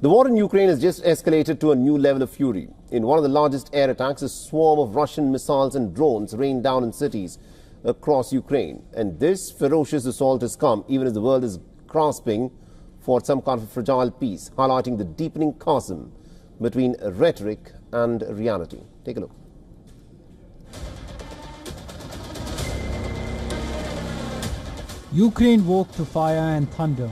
The war in Ukraine has just escalated to a new level of fury. In one of the largest air attacks, a swarm of Russian missiles and drones rained down in cities across Ukraine. And this ferocious assault has come even as the world is grasping for some kind of fragile peace, highlighting the deepening chasm between rhetoric and reality. Take a look. Ukraine woke to fire and thunder.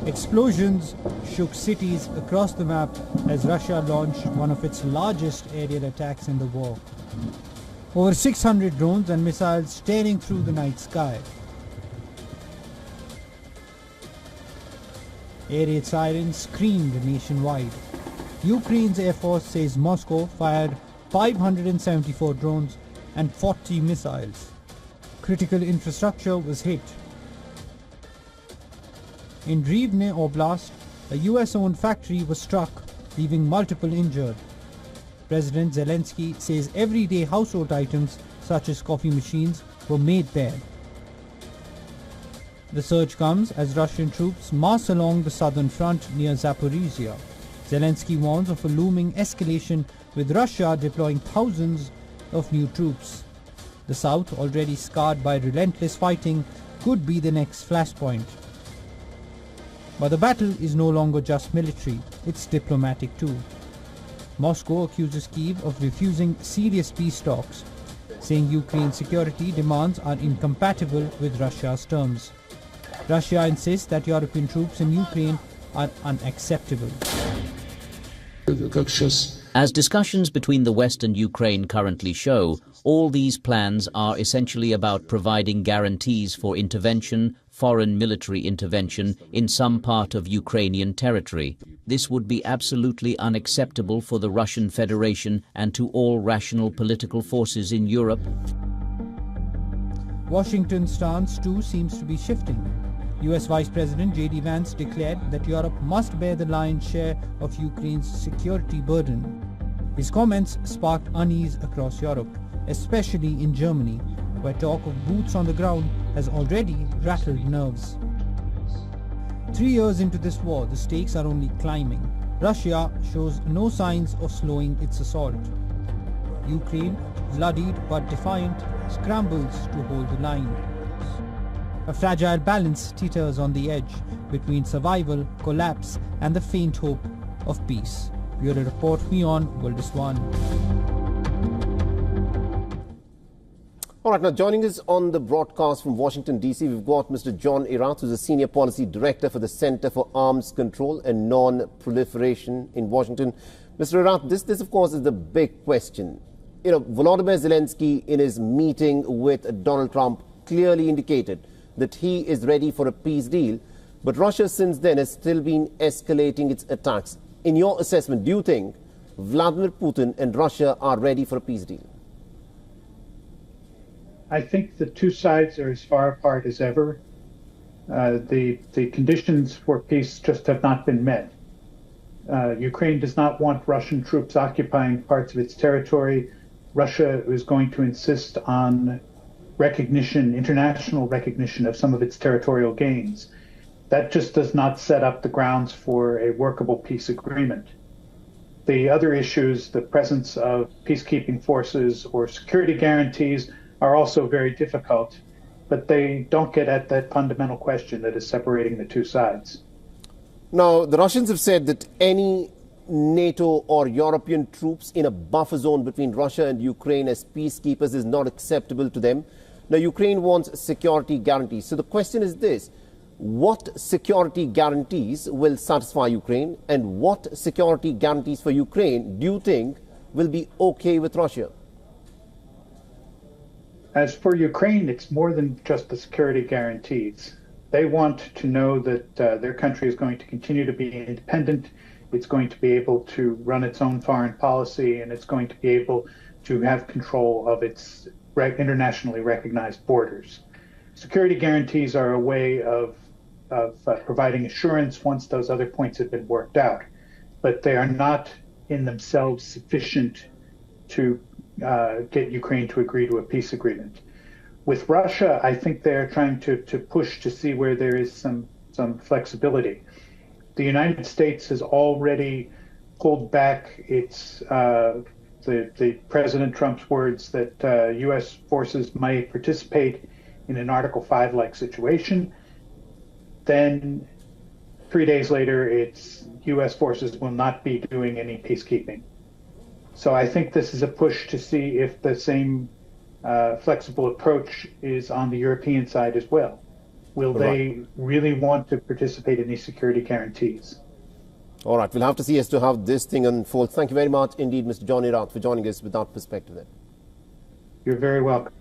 Explosions shook cities across the map as Russia launched one of its largest aerial attacks in the war. Over 600 drones and missiles tearing through the night sky. Air raid sirens screamed nationwide. Ukraine's Air Force says Moscow fired 574 drones and 40 missiles. Critical infrastructure was hit. In Rivne Oblast, a US-owned factory was struck, leaving multiple injured. President Zelensky says everyday household items, such as coffee machines, were made there. The surge comes as Russian troops march along the southern front near Zaporizhia. Zelensky warns of a looming escalation, with Russia deploying thousands of new troops. The south, already scarred by relentless fighting, could be the next flashpoint. But the battle is no longer just military, it's diplomatic too. Moscow accuses Kyiv of refusing serious peace talks, saying Ukraine's security demands are incompatible with Russia's terms. Russia insists that European troops in Ukraine are unacceptable. As discussions between the West and Ukraine currently show, all these plans are essentially about providing guarantees for intervention, foreign military intervention, in some part of Ukrainian territory. This would be absolutely unacceptable for the Russian Federation and to all rational political forces in Europe. Washington's stance too seems to be shifting. US Vice President J.D. Vance declared that Europe must bear the lion's share of Ukraine's security burden. His comments sparked unease across Europe, especially in Germany, where talk of boots on the ground has already rattled nerves. 3 years into this war, the stakes are only climbing. Russia shows no signs of slowing its assault. Ukraine, bloodied but defiant, scrambles to hold the line. A fragile balance teeters on the edge between survival, collapse, and the faint hope of peace. Bureau Report, WION, Worldist One. All right, now joining us on the broadcast from Washington, D.C., we've got Mr. John Erath, who's a Senior Policy Director for the Center for Arms Control and Non-Proliferation in Washington. Mr. Erath, this of course is the big question. Volodymyr Zelensky in his meeting with Donald Trump clearly indicated that he is ready for a peace deal, but Russia since then has still been escalating its attacks. In your assessment, do you think Vladimir Putin and Russia are ready for a peace deal? I think the two sides are as far apart as ever. The conditions for peace just have not been met. Ukraine does not want Russian troops occupying parts of its territory. Russia is going to insist on recognition, international recognition of some of its territorial gains. That just does not set up the grounds for a workable peace agreement. The other issues, the presence of peacekeeping forces or security guarantees, are also very difficult, but they don't get at that fundamental question that is separating the two sides. Now, the Russians have said that any NATO or European troops in a buffer zone between Russia and Ukraine as peacekeepers is not acceptable to them. Now, Ukraine wants security guarantees. So the question is this: what security guarantees will satisfy Ukraine, and what security guarantees for Ukraine do you think will be okay with Russia? As for Ukraine, it's more than just the security guarantees. They want to know that their country is going to continue to be independent, it's going to be able to run its own foreign policy, and it's going to be able to have control of its internationally recognized borders. Security guarantees are a way of providing assurance once those other points have been worked out, but they are not in themselves sufficient to get Ukraine to agree to a peace agreement. With Russia, I think they're trying to push to see where there is some flexibility. the United States has already pulled back its the President Trump's words that U.S. forces might participate in an Article 5 like situation. Then 3 days later, it's U.S. forces will not be doing any peacekeeping. So I think this is a push to see if the same flexible approach is on the European side as well. Will they really want to participate in these security guarantees? All right, we'll have to see as to how this thing unfolds. Thank you very much indeed, Mr. John Erath, for joining us with that perspective there. You're very welcome.